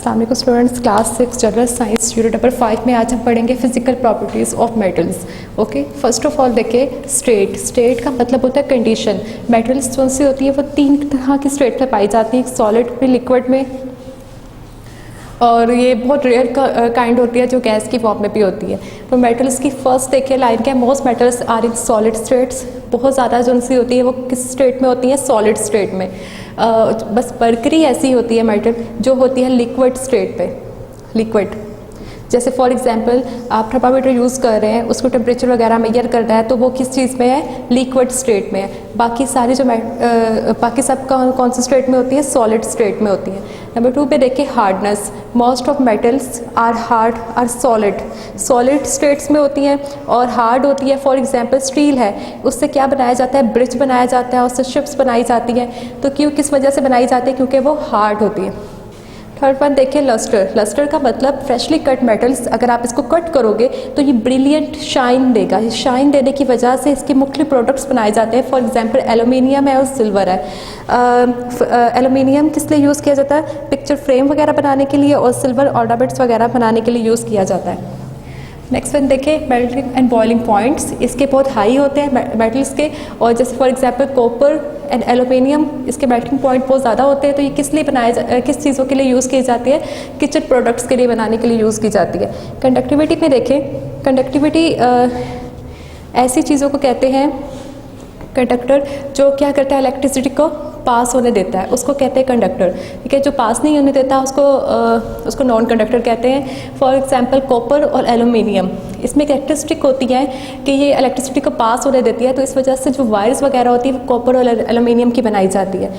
अस्सलाम वालेकुम students, class 6 general science unit number 5 में आज हम पढ़ेंगे physical properties of metals. Okay, first of all देखिए स्टेट का मतलब होता है कंडीशन। मेटल्स कौन सी होती है, वो तीन तरह की स्टेट में पाई जाती है, एक सॉलिड में, लिक्विड में, और ये बहुत रेयर काइंड होती है जो गैस की फॉर्म में भी होती है। तो मेटल्स की फर्स्ट देखिए लाइन क्या है, most metals are in solid states. बहुत ज़्यादा जो सी होती है वो किस स्टेट में होती है, सॉलिड स्टेट में। बस मरकरी ऐसी होती है मेटल जो होती है लिक्विड स्टेट पे, लिक्विड। जैसे फॉर एग्जांपल आप थर्मामीटर यूज़ कर रहे हैं, उसको टेम्परेचर वगैरह मेजर करना है तो वो किस चीज़ में है, लिक्विड स्टेट में है। बाकी सारी जो बाकी सब कौन सी स्टेट में होती है, सॉलिड स्टेट में होती है। नंबर 2 पे देखिए hardness. Most of metals are hard are solid states में होती हैं और हार्ड होती है। फॉर एग्जांपल स्टील है, उससे क्या बनाया जाता है, ब्रिज बनाया जाता है, उससे शिप्स बनाई जाती हैं। तो क्यों, किस वजह से बनाई जाती है, क्योंकि वो हार्ड होती है। थर्ड वन देखिए लस्टर का मतलब फ्रेशली कट मेटल्स, अगर आप इसको कट करोगे तो ये ब्रिलियंट शाइन देगा। शाइन देने की वजह से इसके मुख्तलिफ प्रोडक्ट्स बनाए जाते हैं। फॉर एग्जांपल एलुमिनियम है और सिल्वर है। एलुमिनियम किस लिए यूज़ किया जाता है, पिक्चर फ्रेम वगैरह बनाने के लिए, और सिल्वर ऑर्नामेंट्स वगैरह बनाने के लिए यूज़ किया जाता है। नेक्स्ट वन देखिए मेल्टिंग एंड बॉइलिंग पॉइंट्स, इसके बहुत हाई होते हैं मेटल्स के। और जैसे for example copper and aluminium, इसके मेल्टिंग पॉइंट बहुत ज़्यादा होते हैं। तो ये किस लिए किस चीज़ों के लिए यूज़ की जाती है, किचन प्रोडक्ट्स के लिए बनाने के लिए यूज़ की जाती है। कंडक्टिविटी में देखें, कंडक्टिविटी ऐसी चीज़ों को कहते हैं, कंडक्टर जो क्या करता है, इलेक्ट्रिसिटी को पास होने देता है, उसको कहते हैं कंडक्टर। ठीक है, जो पास नहीं होने देता उसको नॉन कंडक्टर कहते हैं। फॉर एग्जांपल कॉपर और एल्यूमिनियम, इसमें कैरेक्टरिस्टिक होती है कि ये इलेक्ट्रिसिटी को पास होने देती है, तो इस वजह से जो वायर्स वगैरह होती है वो कॉपर और एल्यूमिनियम की बनाई जाती है।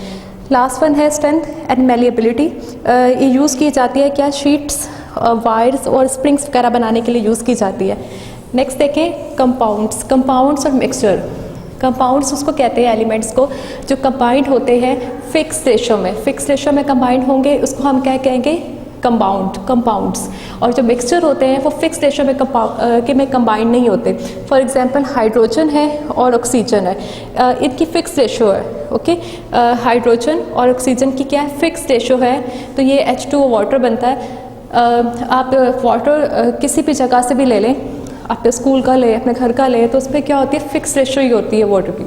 लास्ट वन है स्ट्रेंथ एंड मैलिएबिलिटी। ये यूज़ की जाती है क्या, शीट्स, वायर्स और स्प्रिंग्स वगैरह बनाने के लिए यूज़ की जाती है। नेक्स्ट देखें कंपाउंड्स और मिक्सचर। कंपाउंड्स उसको कहते हैं एलिमेंट्स को जो कंबाइंड होते हैं फिक्स रेशो में कंबाइंड होंगे, उसको हम क्या कहेंगे, कंपाउंड्स। और जो मिक्सचर होते हैं वो फिक्स रेशो में कंबाइंड नहीं होते। फॉर एग्जांपल हाइड्रोजन है और ऑक्सीजन है, इनकी फिक्स रेशो है। ओके, हाइड्रोजन और ऑक्सीजन की क्या है, फिक्स रेशो है। तो ये H2O वाटर बनता है। आप वाटर किसी भी जगह से भी ले लें, अपने स्कूल का ले, अपने घर का ले, तो उसमें क्या होती है, फिक्स रेशो ही होती है वाटर की।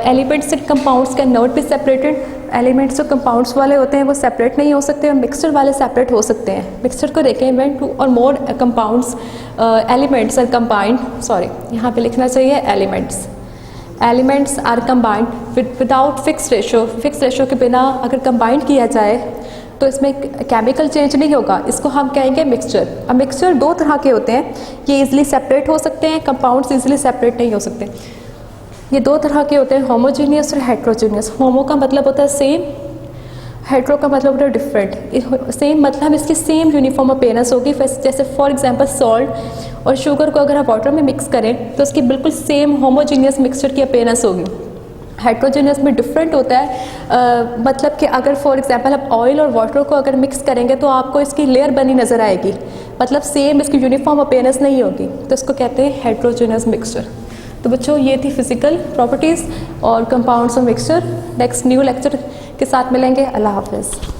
Elements and compounds can not be separated. Elements जो कंपाउंड्स वाले होते हैं वो सेपरेट नहीं हो सकते, और मिक्सचर वाले सेपरेट हो सकते हैं। मिक्सचर को देखें, व्हेन 2 और more compounds elements are combined, sorry यहाँ पे लिखना चाहिए elements are combined without fix ratio के बिना अगर कंबाइंड किया जाए तो इसमें केमिकल चेंज नहीं होगा, इसको हम कहेंगे मिक्सचर। अब मिक्सचर 2 तरह के होते हैं, ये इजीली सेपरेट हो सकते हैं, कंपाउंड्स इजीली सेपरेट नहीं हो सकते। ये 2 तरह के होते हैं, होमोजीनियस और हेट्रोजीनियस। होमो का मतलब होता है सेम, हेट्रो का मतलब होता है डिफरेंट। सेम मतलब इसकी सेम यूनिफॉर्म अपीयरेंस होगी। जैसे फॉर एग्जांपल सॉल्ट और शुगर को अगर आप वाटर में मिक्स करें तो उसकी बिल्कुल सेम होमोजीनियस मिक्सचर की अपीयरेंस होगी। हेट्रोजीनियस में डिफरेंट होता है, मतलब कि अगर फॉर एग्जांपल आप ऑयल और वाटर को अगर मिक्स करेंगे तो आपको इसकी लेयर बनी नज़र आएगी, मतलब सेम इसकी यूनिफॉर्म अपीयरेंस नहीं होगी, तो इसको कहते हैं हेट्रोजीनियस मिक्सचर। तो बच्चों ये थी फिजिकल प्रॉपर्टीज़ और कंपाउंड्स और मिक्सचर। नेक्स्ट न्यू लेक्चर के साथ मिलेंगे। अल्लाह हाफ़िज़।